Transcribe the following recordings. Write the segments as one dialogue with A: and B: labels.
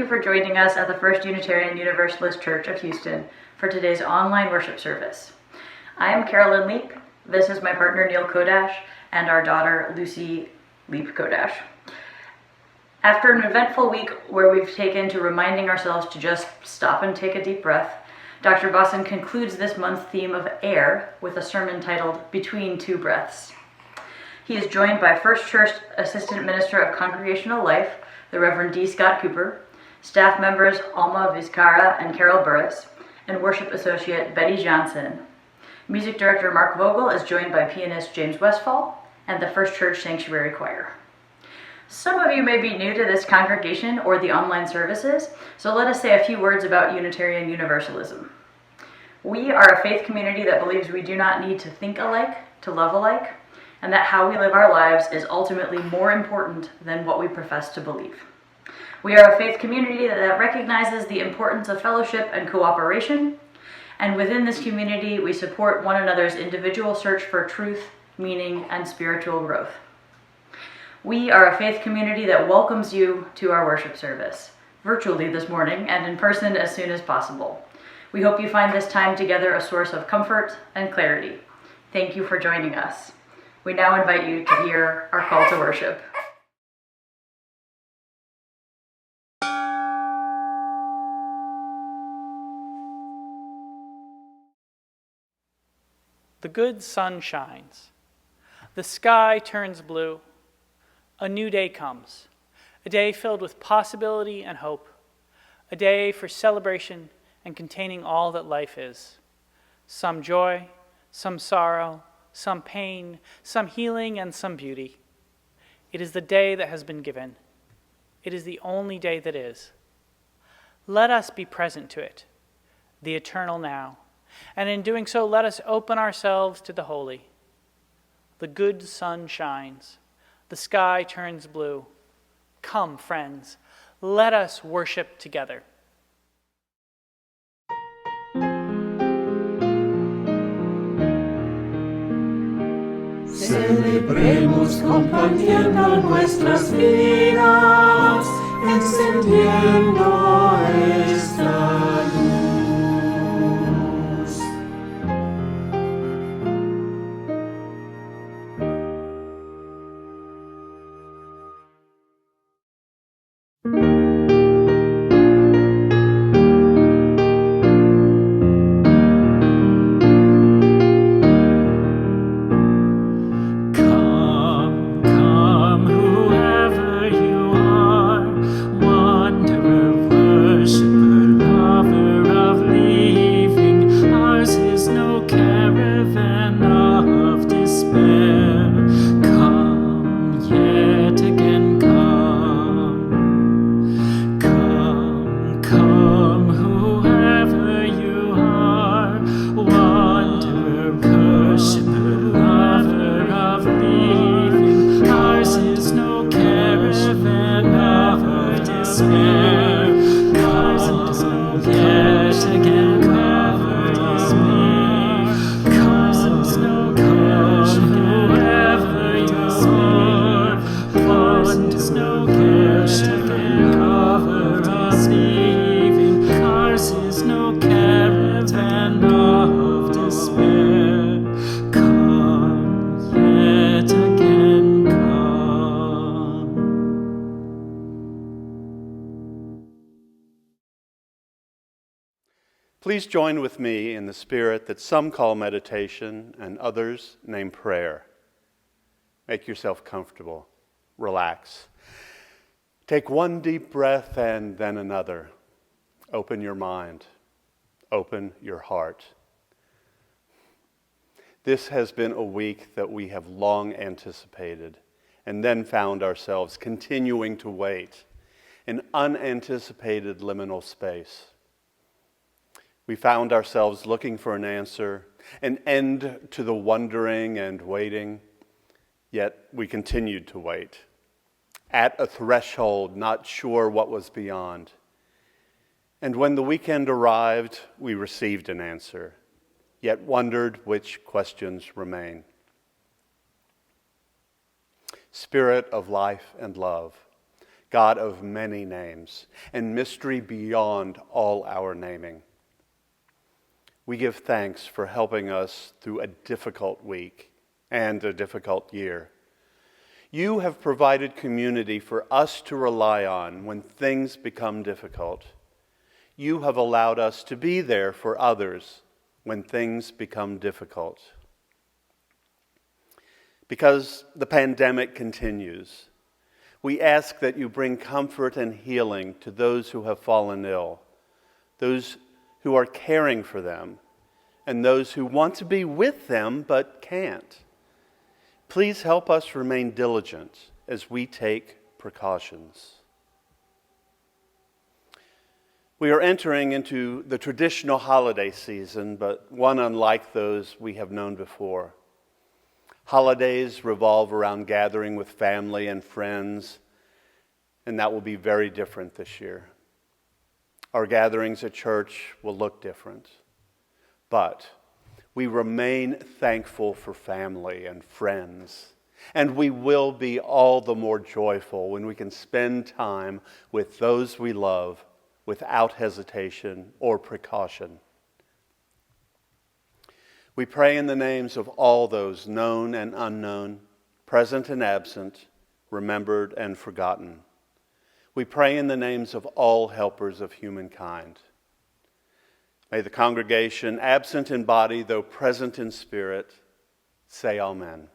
A: you for joining us at the First Unitarian Universalist Church of Houston for today's online worship service. I am Carolyn Leap. This is my partner Neil Kodash and our daughter Lucy Leap Kodash. After an eventful week where we've taken to reminding ourselves to just stop and take a deep breath, Dr. Bossen concludes this month's theme of air with a sermon titled Between Two Breaths. He is joined by First Church Assistant Minister of Congregational Life, the Reverend D. Scott Cooper, staff members Alma Vizcarra and Carol Burris, and worship associate Betty Johnson. Music director Mark Vogel is joined by pianist James Westfall and the First Church Sanctuary Choir. Some of you may be new to this congregation or the online services, so let us say a few words about Unitarian Universalism. We are a faith community that believes we do not need to think alike to love alike, and that how we live our lives is ultimately more important than what we profess to believe. We are a faith community that recognizes the importance of fellowship and cooperation, and within this community we support one another's individual search for truth, meaning, and spiritual growth. We are a faith community that welcomes you to our worship service, virtually this morning and in person as soon as possible. We hope you find this time together a source of comfort and clarity. Thank you for joining us. We now invite you to hear our call to worship.
B: The good sun shines. The sky turns blue. A new day comes, a day filled with possibility and hope, a day for celebration and containing all that life is. Some joy, some sorrow, some pain, some healing, and some beauty. It is the day that has been given. It is the only day that is. Let us be present to it, the eternal now, and in doing so, let us open ourselves to the holy. The good sun shines. The sky turns blue. Come, friends, let us worship together.
C: Celebremos compartiendo nuestras vidas, encendiendo esta luz.
D: Please join with me in the spirit that some call meditation and others name prayer. Make yourself comfortable. Relax. Take one deep breath and then another. Open your mind. Open your heart. This has been a week that we have long anticipated and then found ourselves continuing to wait in unanticipated liminal space. We found ourselves looking for an answer, an end to the wondering and waiting, yet we continued to wait. At a threshold, not sure what was beyond. And when the weekend arrived, we received an answer, yet wondered which questions remain. Spirit of life and love, God of many names, and mystery beyond all our naming. We give thanks for helping us through a difficult week and a difficult year. You have provided community for us to rely on when things become difficult. You have allowed us to be there for others when things become difficult. Because the pandemic continues, we ask that you bring comfort and healing to those who have fallen ill, those who are caring for them, and those who want to be with them but can't. Please help us remain diligent as we take precautions. We are entering into the traditional holiday season, but one unlike those we have known before. Holidays revolve around gathering with family and friends, and that will be very different this year. Our gatherings at church will look different, but we remain thankful for family and friends, and we will be all the more joyful when we can spend time with those we love without hesitation or precaution. We pray in the names of all those known and unknown, present and absent, remembered and forgotten. We pray in the names of all helpers of humankind. May the congregation, absent in body, though present in spirit, say Amen.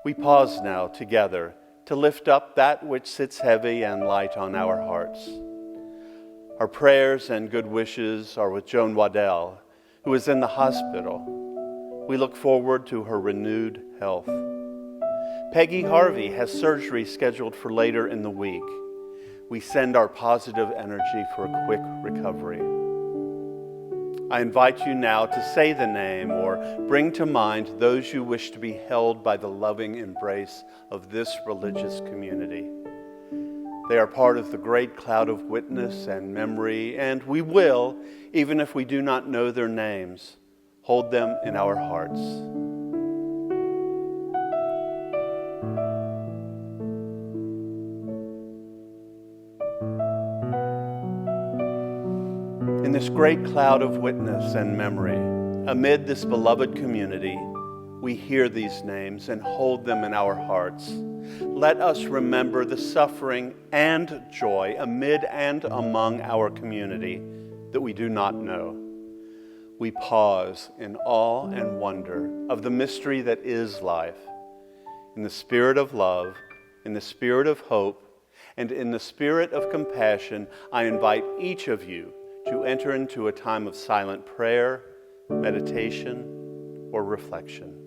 D: We pause now together to lift up that which sits heavy and light on our hearts. Our prayers and good wishes are with Joan Waddell, who is in the hospital. We look forward to her renewed health. Peggy Harvey has surgery scheduled for later in the week. We send our positive energy for a quick recovery. I invite you now to say the name or bring to mind those you wish to be held by the loving embrace of this religious community. They are part of the great cloud of witness and memory, and we will, even if we do not know their names, hold them in our hearts. In this great cloud of witness and memory, amid this beloved community, we hear these names and hold them in our hearts. Let us remember the suffering and joy amid and among our community that we do not know. We pause in awe and wonder of the mystery that is life. In the spirit of love, in the spirit of hope, and in the spirit of compassion, I invite each of you to enter into a time of silent prayer, meditation, or reflection.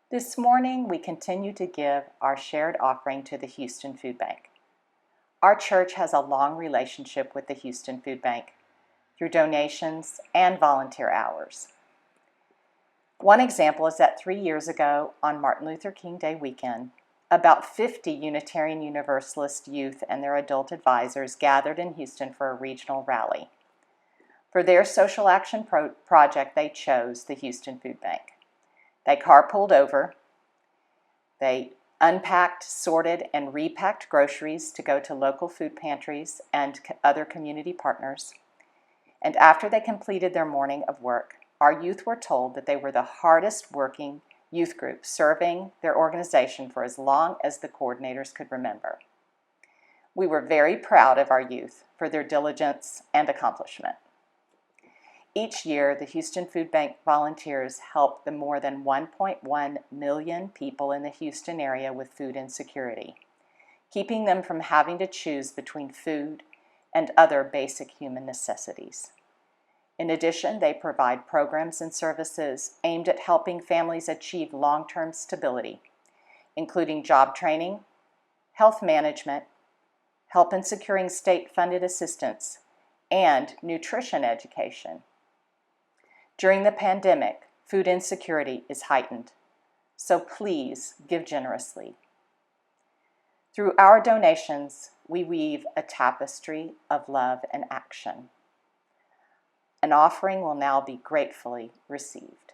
E: This morning, we continue to give our shared offering to the Houston Food Bank. Our church has a long relationship with the Houston Food Bank through donations and volunteer hours. One example is that 3 years ago, on Martin Luther King Day weekend, about 50 Unitarian Universalist youth and their adult advisors gathered in Houston for a regional rally. For their social action project, they chose the Houston Food Bank. They carpooled over, they unpacked, sorted, and repacked groceries to go to local food pantries and other community partners. And after they completed their morning of work, our youth were told that they were the hardest working youth group serving their organization for as long as the coordinators could remember. We were very proud of our youth for their diligence and accomplishment. Each year, the Houston Food Bank volunteers help the more than 1.1 million people in the Houston area with food insecurity, keeping them from having to choose between food and other basic human necessities. In addition, they provide programs and services aimed at helping families achieve long-term stability, including job training, health management, help in securing state-funded assistance, and nutrition education. During the pandemic, food insecurity is heightened, so please give generously. Through our donations, we weave a tapestry of love and action. An offering will now be gratefully received.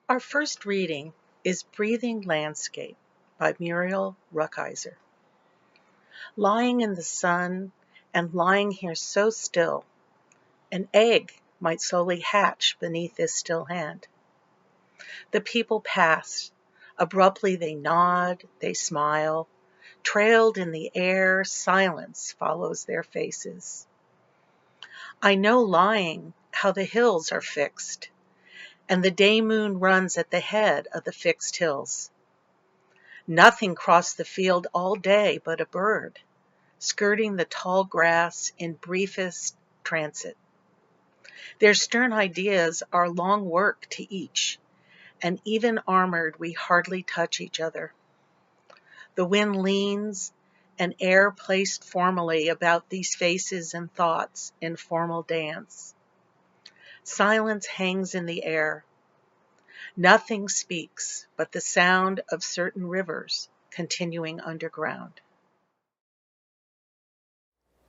F: Our first reading is Breathing Landscape by Muriel Rukeyser. Lying in the sun and lying here so still, an egg might slowly hatch beneath this still hand. The people pass. Abruptly they nod, they smile. Trailed in the air, silence follows their faces. I know lying how the hills are fixed, and the day moon runs at the head of the fixed hills. Nothing crossed the field all day but a bird, skirting the tall grass in briefest transit. Their stern ideas are long work to each, and even armored we hardly touch each other. The wind leans, and air placed formally about these faces and thoughts in formal dance. Silence hangs in the air. Nothing speaks but the sound of certain rivers continuing underground.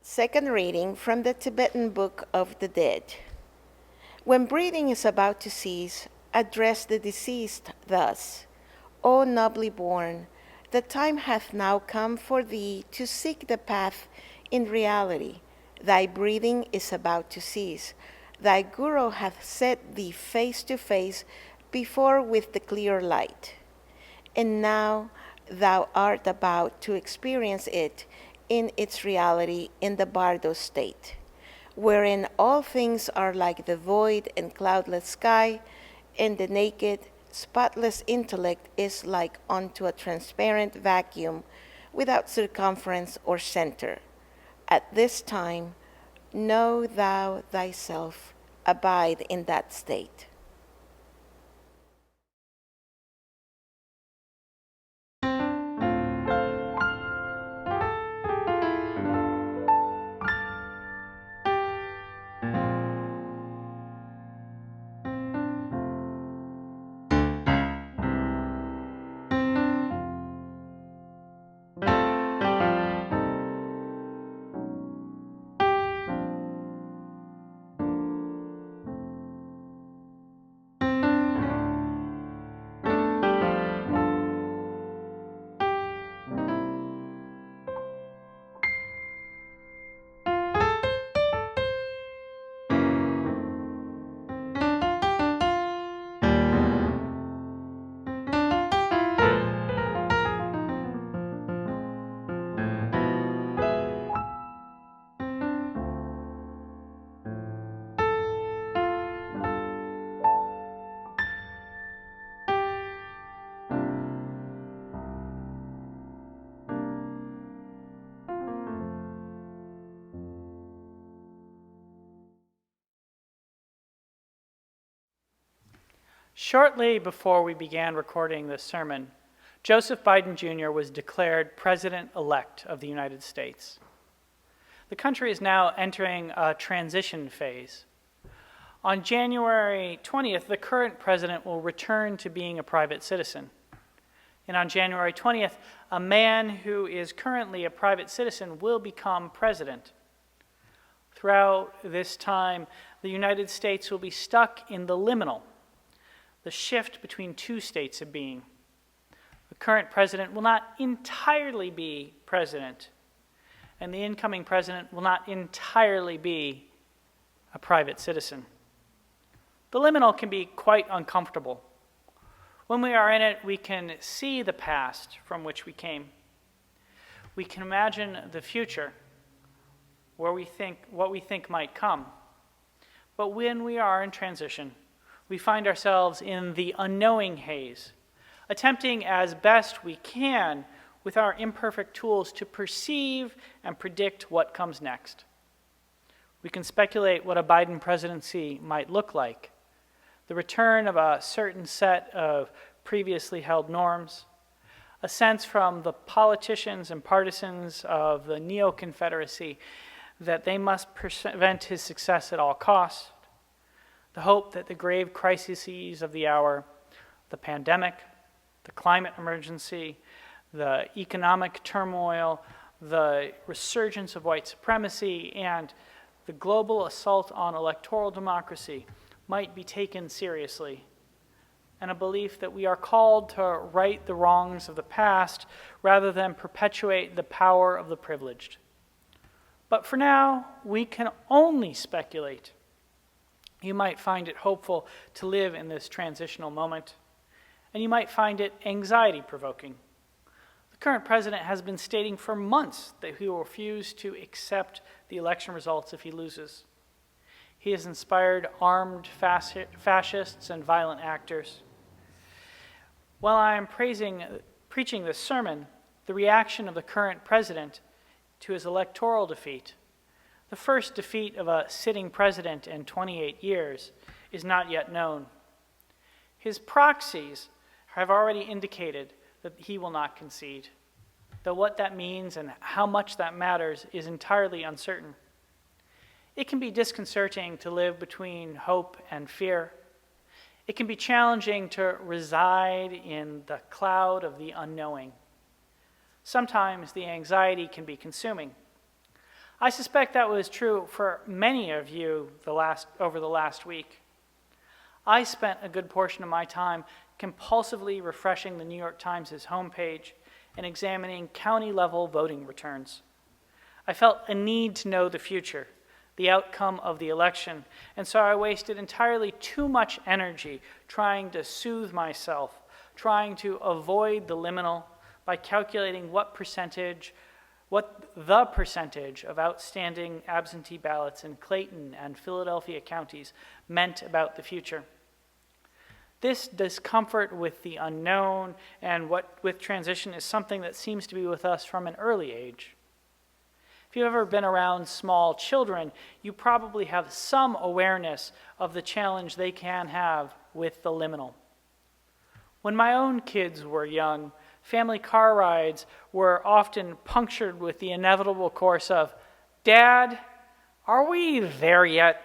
G: Second reading from the Tibetan Book of the Dead. When breathing is about to cease, address the deceased thus: O nobly born, the time hath now come for thee to seek the path in reality. Thy breathing is about to cease. Thy Guru hath set thee face to face before with the clear light. And now thou art about to experience it in its reality in the bardo state, wherein all things are like the void and cloudless sky, and the naked, spotless intellect is like unto a transparent vacuum without circumference or center. At this time, know thou thyself, abide in that state.
B: Shortly before we began recording this sermon, Joseph Biden Jr. was declared President-elect of the United States. The country is now entering a transition phase. On January 20th, the current president will return to being a private citizen. And on January 20th, a man who is currently a private citizen will become president. Throughout this time, the United States will be stuck in the liminal, the shift between two states of being. The current president will not entirely be president, and the incoming president will not entirely be a private citizen. The liminal can be quite uncomfortable. When we are in it, we can see the past from which we came. We can imagine the future, what we think might come. But when we are in transition, we find ourselves in the unknowing haze, attempting as best we can with our imperfect tools to perceive and predict what comes next. We can speculate what a Biden presidency might look like, the return of a certain set of previously held norms, a sense from the politicians and partisans of the neo-Confederacy that they must prevent his success at all costs, the hope that the grave crises of the hour, the pandemic, the climate emergency, the economic turmoil, the resurgence of white supremacy, and the global assault on electoral democracy might be taken seriously, and a belief that we are called to right the wrongs of the past rather than perpetuate the power of the privileged. But for now, we can only speculate. You might find it hopeful to live in this transitional moment, and you might find it anxiety-provoking. The current president has been stating for months that he will refuse to accept the election results if he loses. He has inspired armed fascists and violent actors. While I am preaching this sermon, the reaction of the current president to his electoral defeat, the first defeat of a sitting president in 28 years, is not yet known. His proxies have already indicated that he will not concede, though what that means and how much that matters is entirely uncertain. It can be disconcerting to live between hope and fear. It can be challenging to reside in the cloud of the unknowing. Sometimes the anxiety can be consuming. I suspect that was true for many of you over the last week. I spent a good portion of my time compulsively refreshing the New York Times' homepage and examining county-level voting returns. I felt a need to know the future, the outcome of the election, and so I wasted entirely too much energy trying to soothe myself, trying to avoid the liminal by calculating what the percentage of outstanding absentee ballots in Clayton and Philadelphia counties meant about the future. This discomfort with the unknown and with transition is something that seems to be with us from an early age. If you've ever been around small children, you probably have some awareness of the challenge they can have with the liminal. When my own kids were young, family car rides were often punctured with the inevitable course of, "Dad, are we there yet?"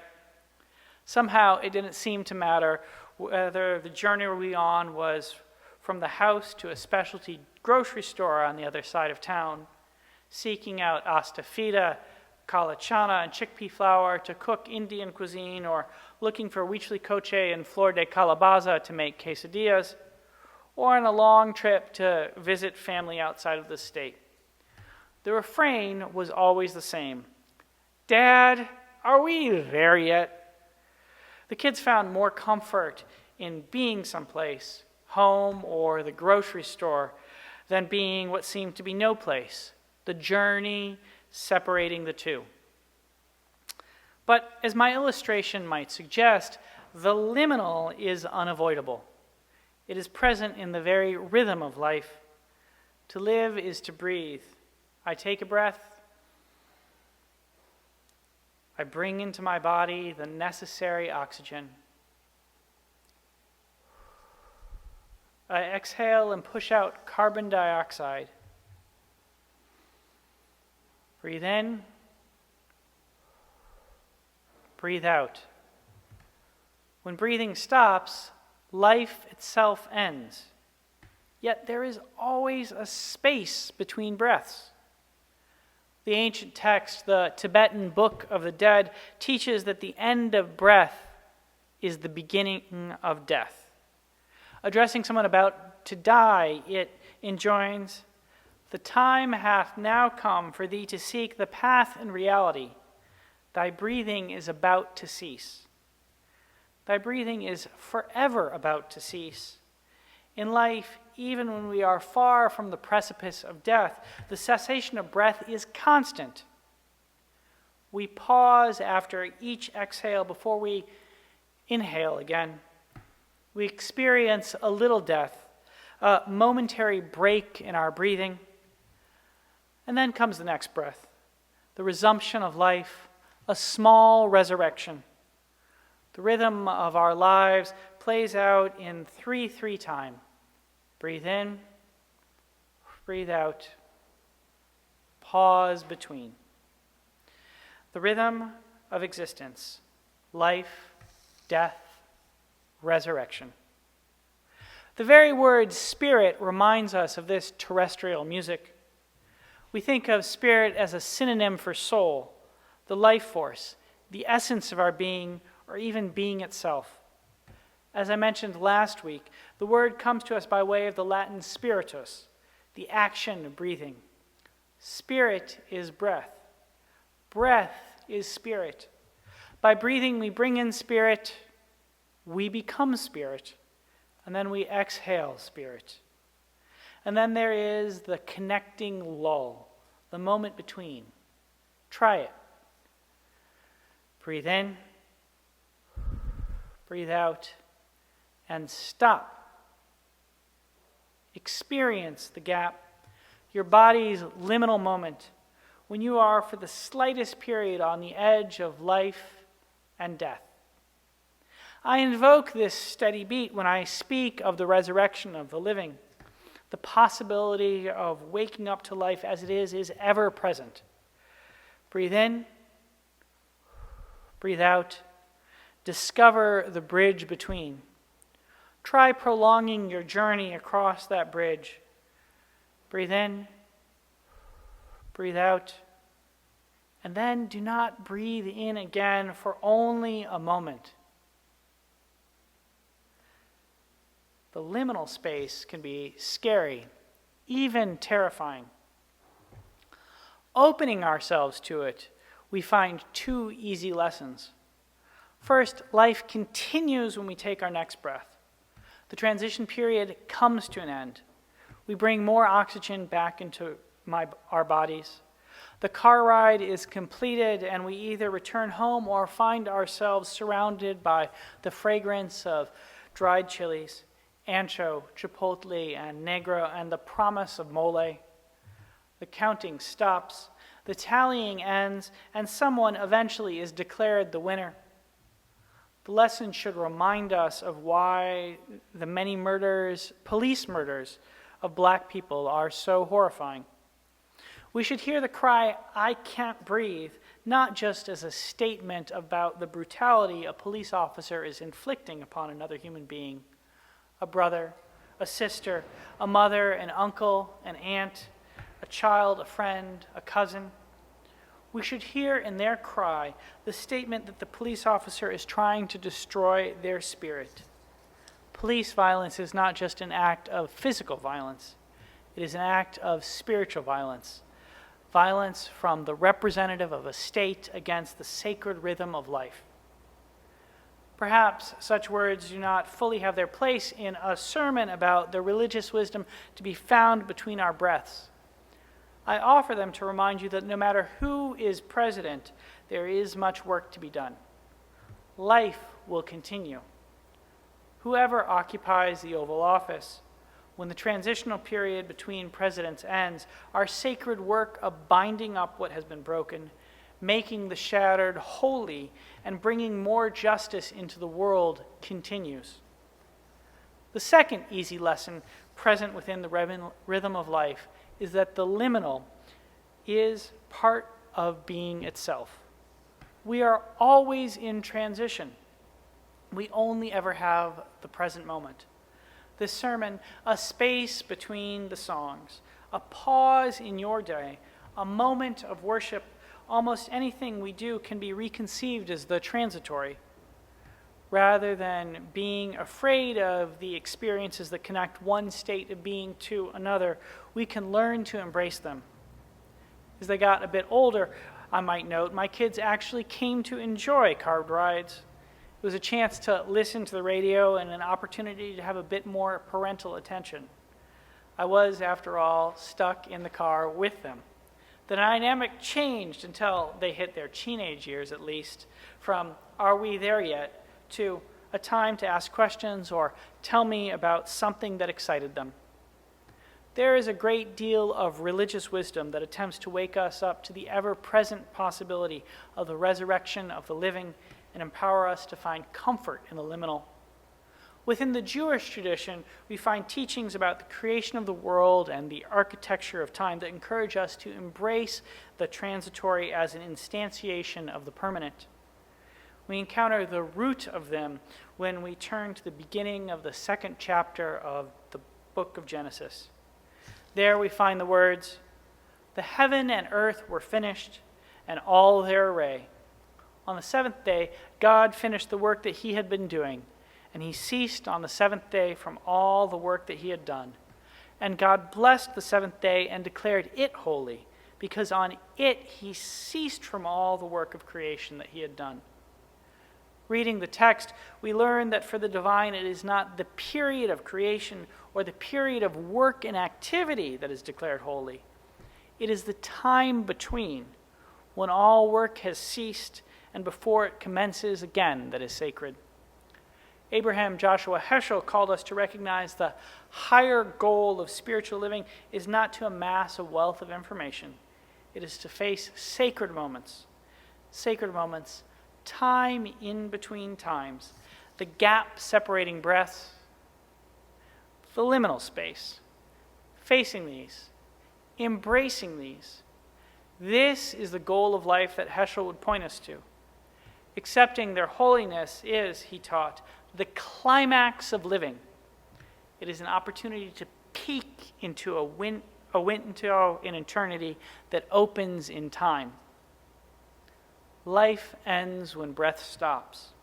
B: Somehow it didn't seem to matter whether the journey we were on was from the house to a specialty grocery store on the other side of town, seeking out astafida, calachana, and chickpea flour to cook Indian cuisine, or looking for huitzilopoche and flor de calabaza to make quesadillas, or on a long trip to visit family outside of the state. The refrain was always the same. "Dad, are we there yet?" The kids found more comfort in being someplace, home or the grocery store, than being what seemed to be no place, the journey separating the two. But as my illustration might suggest, the liminal is unavoidable. It is present in the very rhythm of life. To live is to breathe. I take a breath. I bring into my body the necessary oxygen. I exhale and push out carbon dioxide. Breathe in. Breathe out. When breathing stops, life itself ends. Yet there is always a space between breaths. The ancient text, the Tibetan Book of the Dead, teaches that the end of breath is the beginning of death. Addressing someone about to die, it enjoins, "The time hath now come for thee to seek the path in reality. Thy breathing is about to cease." Thy breathing is forever about to cease. In life, even when we are far from the precipice of death, the cessation of breath is constant. We pause after each exhale before we inhale again. We experience a little death, a momentary break in our breathing, and then comes the next breath, the resumption of life, a small resurrection. The rhythm of our lives plays out in 3-3 time. Breathe in, breathe out, pause between. The rhythm of existence, life, death, resurrection. The very word spirit reminds us of this terrestrial music. We think of spirit as a synonym for soul, the life force, the essence of our being, or even being itself. As I mentioned last week, the word comes to us by way of the Latin spiritus, the action of breathing. Spirit is breath. Breath is spirit. By breathing, we bring in spirit, we become spirit, and then we exhale spirit. And then there is the connecting lull, the moment between. Try it. Breathe in, breathe out, and stop. Experience the gap, your body's liminal moment, when you are for the slightest period on the edge of life and death. I invoke this steady beat when I speak of the resurrection of the living. The possibility of waking up to life as it is ever present. Breathe in, breathe out, discover the bridge between. Try prolonging your journey across that bridge. Breathe in, breathe out, and then do not breathe in again for only a moment. The liminal space can be scary, even terrifying. Opening ourselves to it, we find 2 easy lessons. First, life continues when we take our next breath. The transition period comes to an end. We bring more oxygen back into our bodies. The car ride is completed, and we either return home or find ourselves surrounded by the fragrance of dried chilies, ancho, chipotle, and negro, and the promise of mole. The counting stops, the tallying ends, and someone eventually is declared the winner. The lesson should remind us of why the many murders, police murders, of black people are so horrifying. We should hear the cry, "I can't breathe," not just as a statement about the brutality a police officer is inflicting upon another human being, a brother, a sister, a mother, an uncle, an aunt, a child, a friend, a cousin. We should hear in their cry the statement that the police officer is trying to destroy their spirit. Police violence is not just an act of physical violence. It is an act of spiritual violence. Violence from the representative of a state against the sacred rhythm of life. Perhaps such words do not fully have their place in a sermon about the religious wisdom to be found between our breaths. I offer them to remind you that no matter who is president, there is much work to be done. Life will continue. Whoever occupies the Oval Office, when the transitional period between presidents ends, our sacred work of binding up what has been broken, making the shattered holy, and bringing more justice into the world continues. The second easy lesson present within the rhythm of life is that the liminal is part of being itself. We are always in transition. We only ever have the present moment. This sermon, a space between the songs, a pause in your day, a moment of worship, almost anything we do can be reconceived as the transitory. Rather than being afraid of the experiences that connect one state of being to another, we can learn to embrace them. As they got a bit older, I might note, my kids actually came to enjoy carved rides. It was a chance to listen to the radio and an opportunity to have a bit more parental attention. I was, after all, stuck in the car with them. The dynamic changed until they hit their teenage years, at least, from "Are we there yet?" to a time to ask questions or tell me about something that excited them. There is a great deal of religious wisdom that attempts to wake us up to the ever-present possibility of the resurrection of the living and empower us to find comfort in the liminal. Within the Jewish tradition, we find teachings about the creation of the world and the architecture of time that encourage us to embrace the transitory as an instantiation of the permanent. We encounter the root of them when we turn to the beginning of the second chapter of the book of Genesis. There we find the words, "The heaven and earth were finished, and all their array. On the seventh day, God finished the work that he had been doing, and he ceased on the seventh day from all the work that he had done. And God blessed the seventh day and declared it holy, because on it he ceased from all the work of creation that he had done." Reading the text, we learn that for the divine, it is not the period of creation or the period of work and activity that is declared holy. It is the time between, when all work has ceased and before it commences again, that is sacred. Abraham Joshua Heschel called us to recognize the higher goal of spiritual living is not to amass a wealth of information. It is to face sacred moments, time in between times, the gap separating breaths, the liminal space, facing these, embracing these. This is the goal of life that Heschel would point us to. Accepting their holiness is, he taught, the climax of living. It is an opportunity to peek into a window in eternity that opens in time. Life ends when breath stops.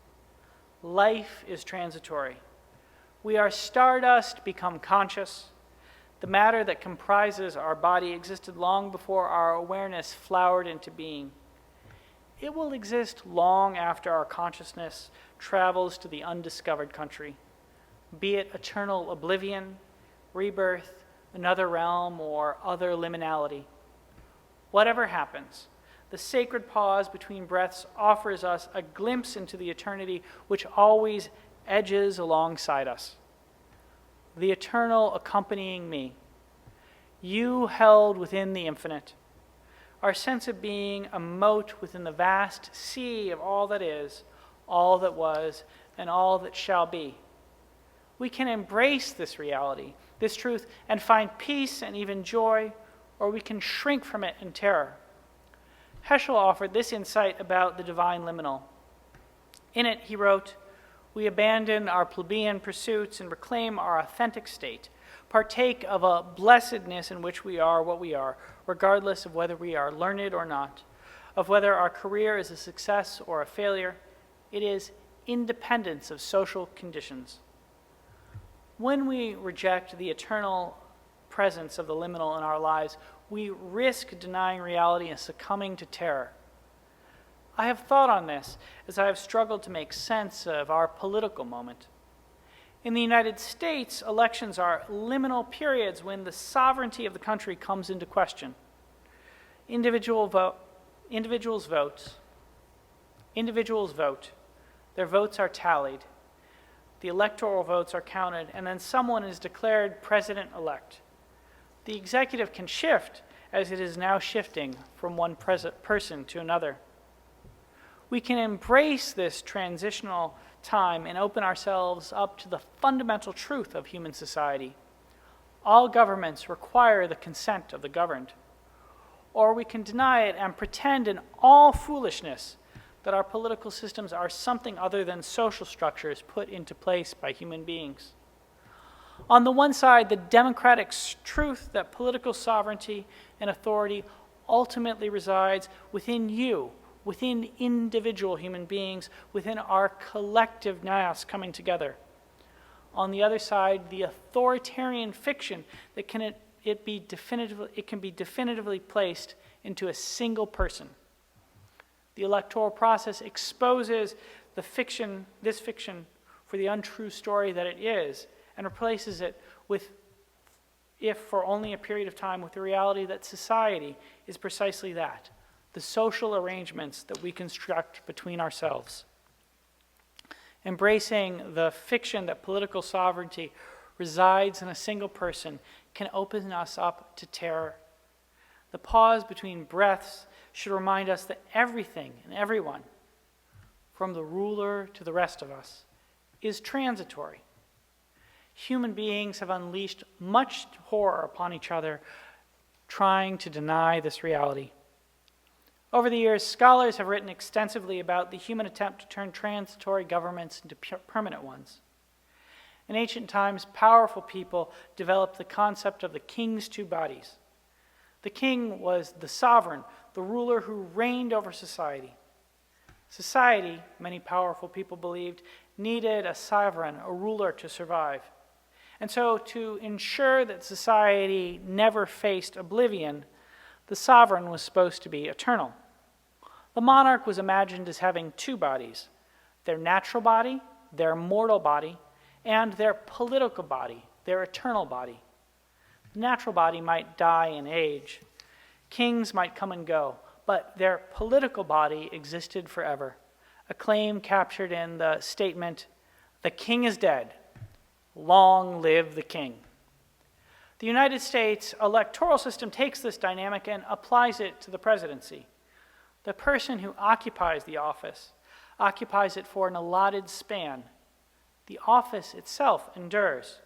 B: Life is transitory. We are stardust become conscious. The matter that comprises our body existed long before our awareness flowered into being. It will exist long after our consciousness travels to the undiscovered country, be it eternal oblivion, rebirth, another realm, or other liminality. Whatever happens, the sacred pause between breaths offers us a glimpse into the eternity which always edges alongside us. The eternal accompanying me. You held within the infinite. Our sense of being a mote within the vast sea of all that is, all that was, and all that shall be. We can embrace this reality, this truth, and find peace and even joy, or we can shrink from it in terror. Heschel offered this insight about the divine liminal. In it, he wrote, "We abandon our plebeian pursuits and reclaim our authentic state, partake of a blessedness in which we are what we are, regardless of whether we are learned or not, of whether our career is a success or a failure. It is independence of social conditions." When we reject the eternal presence of the liminal in our lives, we risk denying reality and succumbing to terror. I have thought on this as I have struggled to make sense of our political moment. In the United States, elections are liminal periods when the sovereignty of the country comes into question. Individuals vote. Their votes are tallied. The electoral votes are counted, and then someone is declared president-elect. The executive can shift, as it is now shifting from one person to another. We can embrace this transitional time and open ourselves up to the fundamental truth of human society. All governments require the consent of the governed. Or we can deny it and pretend in all foolishness that our political systems are something other than social structures put into place by human beings. On the one side, the democratic truth that political sovereignty and authority ultimately resides within you, within individual human beings, within our collective nous coming together. On the other side, the authoritarian fiction that can be definitively placed into a single person. The electoral process exposes this fiction for the untrue story that it is, and replaces it with, if for only a period of time, with the reality that society is precisely that, the social arrangements that we construct between ourselves. Embracing the fiction that political sovereignty resides in a single person can open us up to terror. The pause between breaths should remind us that everything and everyone, from the ruler to the rest of us, is transitory. Human beings have unleashed much horror upon each other, trying to deny this reality. Over the years, scholars have written extensively about the human attempt to turn transitory governments into permanent ones. In ancient times, powerful people developed the concept of the king's two bodies. The king was the sovereign, the ruler who reigned over society. Society, many powerful people believed, needed a sovereign, a ruler to survive. And so, to ensure that society never faced oblivion, the sovereign was supposed to be eternal. The monarch was imagined as having two bodies: their natural body, their mortal body, and their political body, their eternal body. The natural body might die in age. Kings might come and go, but their political body existed forever. A claim captured in the statement, "The king is dead. Long live the king." The United States electoral system takes this dynamic and applies it to the presidency. The person who occupies the office occupies it for an allotted span. The office itself endures.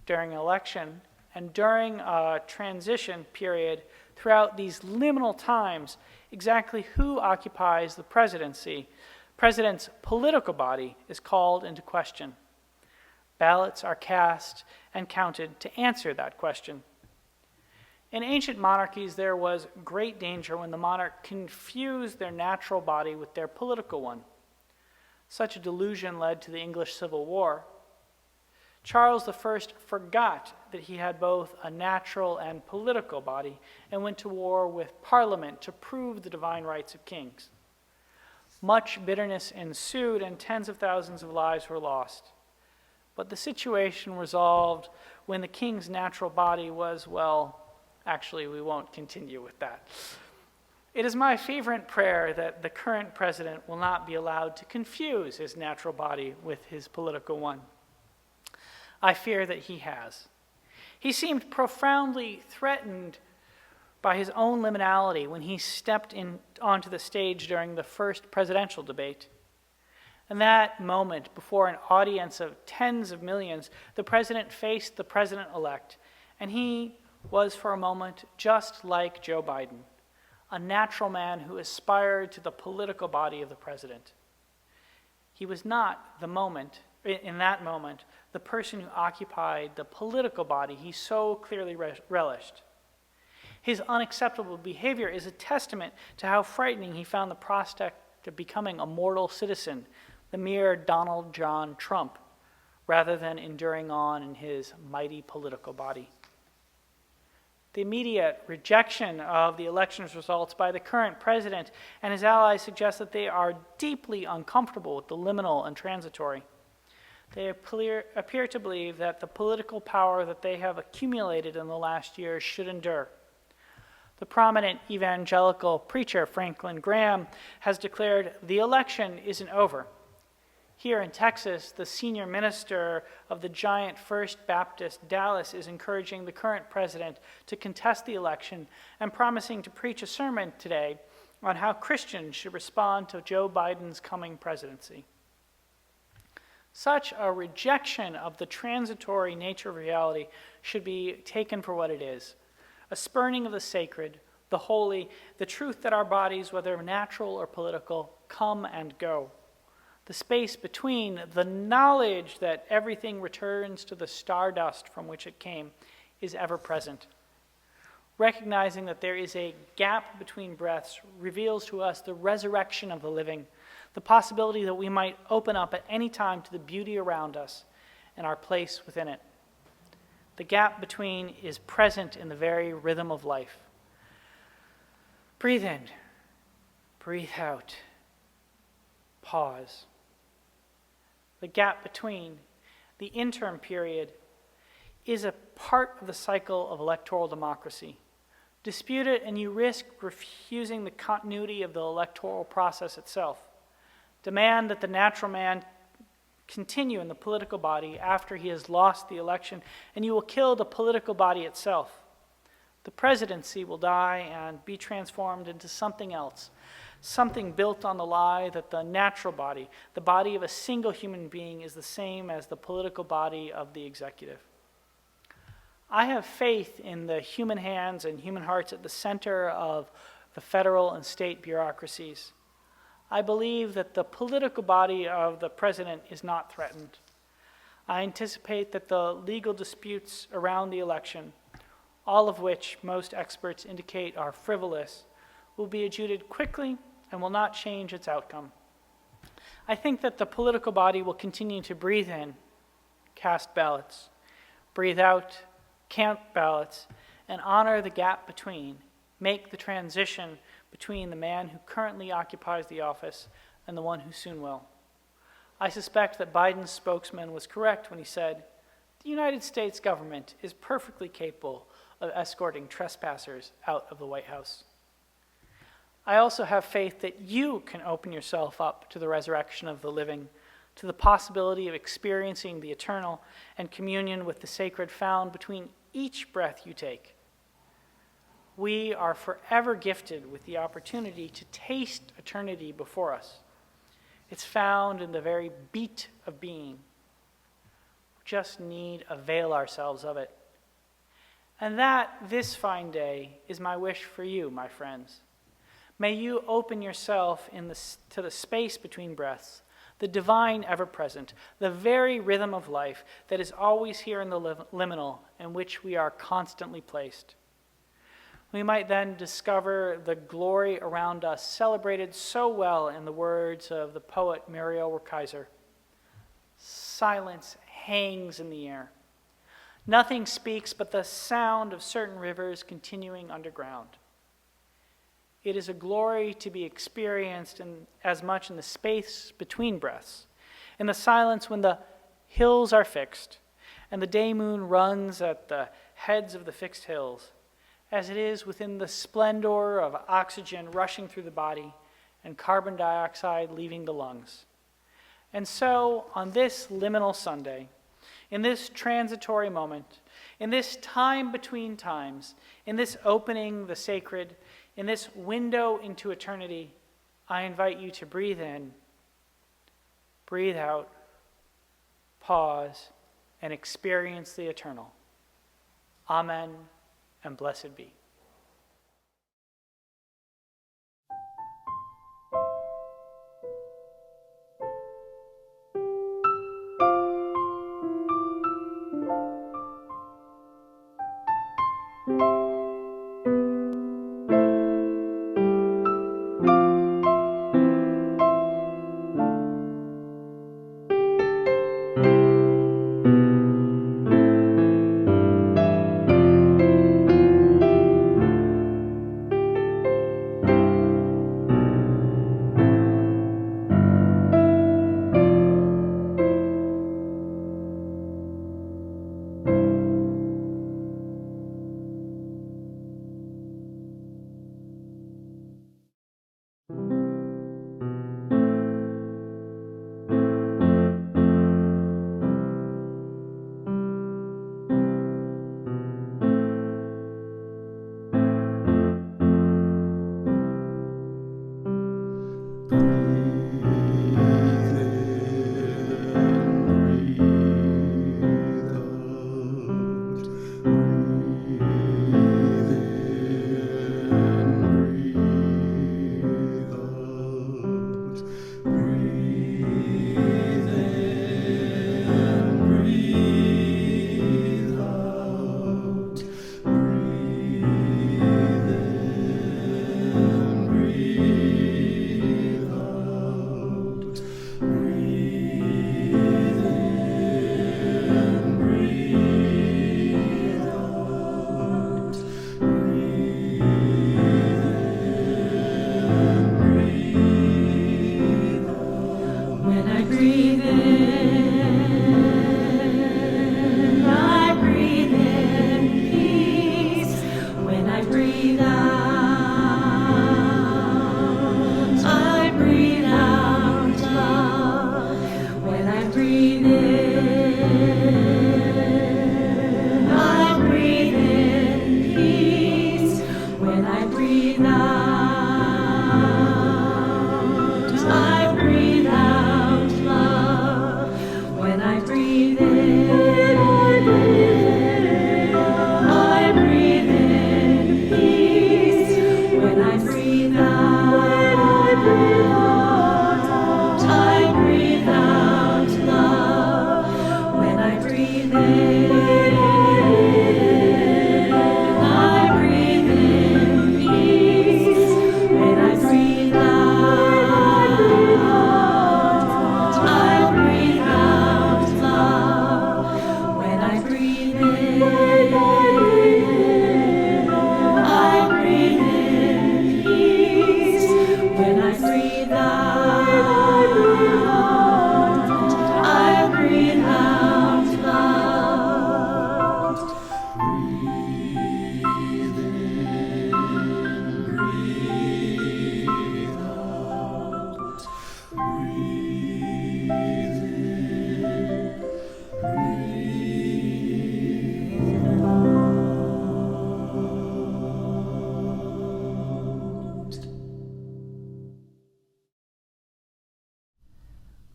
B: During an election and during a transition period, throughout these liminal times, exactly who occupies the presidency, president's political body, is called into question. Ballots are cast and counted to answer that question. In ancient monarchies, there was great danger when the monarch confused their natural body with their political one. Such a delusion led to the English Civil War. Charles I forgot that he had both a natural and political body and went to war with Parliament to prove the divine rights of kings. Much bitterness ensued and tens of thousands of lives were lost. But the situation resolved when the king's natural body was, well, actually, we won't continue with that. It is my favorite prayer that the current president will not be allowed to confuse his natural body with his political one. I fear that he has. He seemed profoundly threatened by his own liminality when he stepped onto the stage during the first presidential debate. In that moment, before an audience of tens of millions, the president faced the president-elect, and he was for a moment just like Joe Biden, a natural man who aspired to the political body of the president. He was not in that moment, the person who occupied the political body he so clearly relished. His unacceptable behavior is a testament to how frightening he found the prospect of becoming a mortal citizen, the mere Donald John Trump, rather than enduring on in his mighty political body. The immediate rejection of the election's results by the current president and his allies suggests that they are deeply uncomfortable with the liminal and transitory. They appear to believe that the political power that they have accumulated in the last year should endure. The prominent evangelical preacher Franklin Graham has declared the election isn't over. Here in Texas, the senior minister of the giant First Baptist Dallas is encouraging the current president to contest the election and promising to preach a sermon today on how Christians should respond to Joe Biden's coming presidency. Such a rejection of the transitory nature of reality should be taken for what it is, a spurning of the sacred, the holy, the truth that our bodies, whether natural or political, come and go. The space between the knowledge that everything returns to the stardust from which it came is ever present. Recognizing that there is a gap between breaths reveals to us the resurrection of the living, the possibility that we might open up at any time to the beauty around us and our place within it. The gap between is present in the very rhythm of life. Breathe in, breathe out, pause. The gap between, the interim period, is a part of the cycle of electoral democracy. Dispute it and you risk refusing the continuity of the electoral process itself. Demand that the natural man continue in the political body after he has lost the election, and you will kill the political body itself. The presidency will die and be transformed into something else, something built on the lie that the natural body, the body of a single human being, is the same as the political body of the executive. I have faith in the human hands and human hearts at the center of the federal and state bureaucracies. I believe that the political body of the president is not threatened. I anticipate that the legal disputes around the election, all of which most experts indicate are frivolous, will be adjudicated quickly and will not change its outcome. I think that the political body will continue to breathe in, cast ballots, breathe out, count ballots, and honor the gap between, make the transition between the man who currently occupies the office and the one who soon will. I suspect that Biden's spokesman was correct when he said, "The United States government is perfectly capable of escorting trespassers out of the White House." I also have faith that you can open yourself up to the resurrection of the living, to the possibility of experiencing the eternal and communion with the sacred found between each breath you take. We are forever gifted with the opportunity to taste eternity before us. It's found in the very beat of being. We just need to avail ourselves of it. And that, this fine day, is my wish for you, my friends. May you open yourself to the space between breaths, the divine ever-present, the very rhythm of life that is always here in the liminal in which we are constantly placed. We might then discover the glory around us, celebrated so well in the words of the poet Muriel Rukeyser. Silence hangs in the air. Nothing speaks but the sound of certain rivers continuing underground. It is a glory to be experienced as much in the space between breaths, in the silence when the hills are fixed and the day moon runs at the heads of the fixed hills, as it is within the splendor of oxygen rushing through the body and carbon dioxide leaving the lungs. And so, on this liminal Sunday, in this transitory moment, in this time between times, in this opening the sacred, in this window into eternity, I invite you to breathe in, breathe out, pause, and experience the eternal. Amen, and blessed be.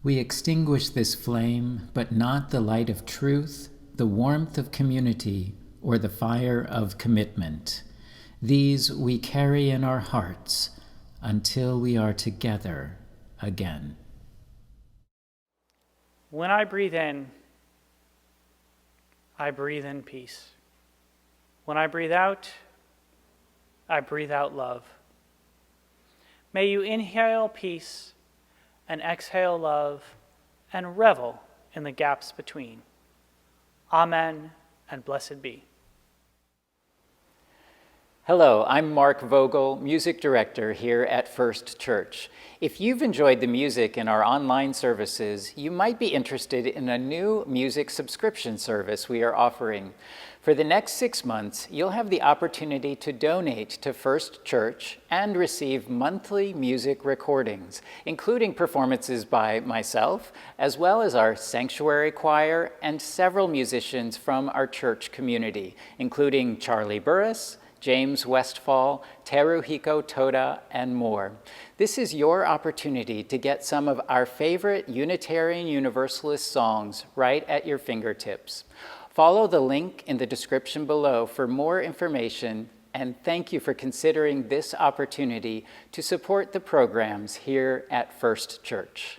H: We extinguish this flame, but not the light of truth, the warmth of community, or the fire of commitment. These we carry in our hearts until we are together again.
B: When I breathe in peace. When I breathe out love. May you inhale peace and exhale love and revel in the gaps between. Amen and blessed be.
I: Hello, I'm Mark Vogel, Music Director here at First Church. If you've enjoyed the music in our online services, you might be interested in a new music subscription service we are offering. For the next 6 months, you'll have the opportunity to donate to First Church and receive monthly music recordings, including performances by myself, as well as our sanctuary choir and several musicians from our church community, including Charlie Burris, James Westfall, Teruhiko Toda, and more. This is your opportunity to get some of our favorite Unitarian Universalist songs right at your fingertips. Follow the link in the description below for more information, and thank you for considering this opportunity to support the programs here at First Church.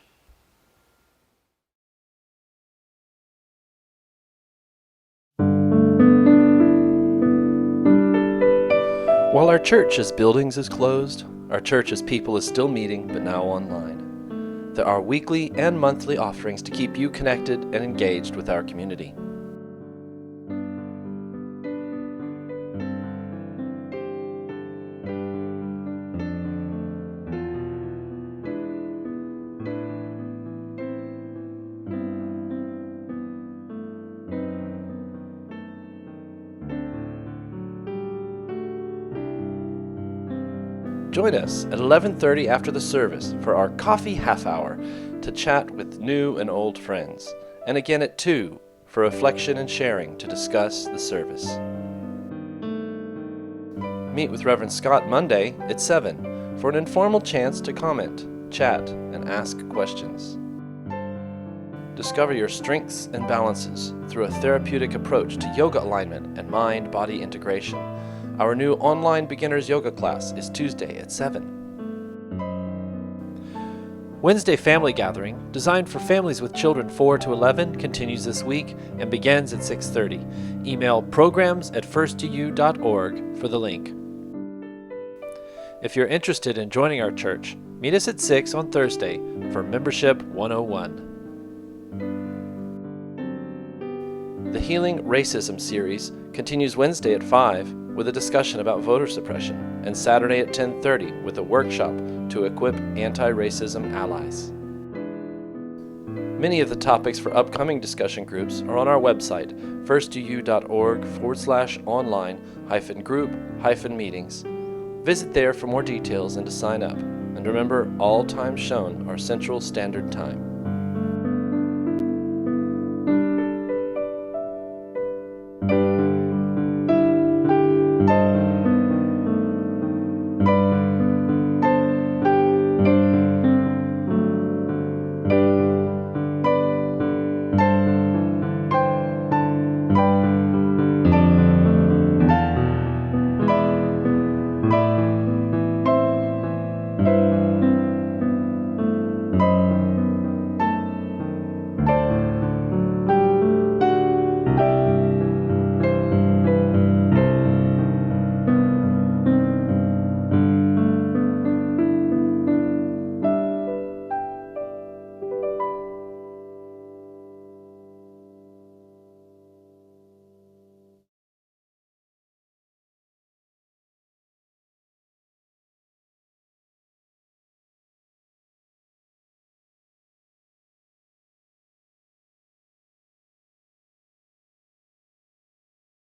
J: While our church as buildings is closed, our church as people is still meeting, but now online. There are weekly and monthly offerings to keep you connected and engaged with our community. Join us at 11:30 after the service for our coffee half hour to chat with new and old friends, and again at 2 for reflection and sharing to discuss the service. Meet with Reverend Scott Monday at 7 for an informal chance to comment, chat, and ask questions. Discover your strengths and balances through a therapeutic approach to yoga alignment and mind-body integration. Our new online beginners yoga class is Tuesday at 7. Wednesday family gathering, designed for families with children 4 to 11, continues this week and begins at 6:30. Email programs@firstuuhouston.org for the link. If you're interested in joining our church, meet us at 6 on Thursday for Membership 101. The Healing Racism series continues Wednesday at 5 with a discussion about voter suppression, and Saturday at 10:30 with a workshop to equip anti-racism allies. Many of the topics for upcoming discussion groups are on our website, firstuuhouston.org/online-group-meetings. Visit there for more details and to sign up. And remember, all times shown are Central Standard Time.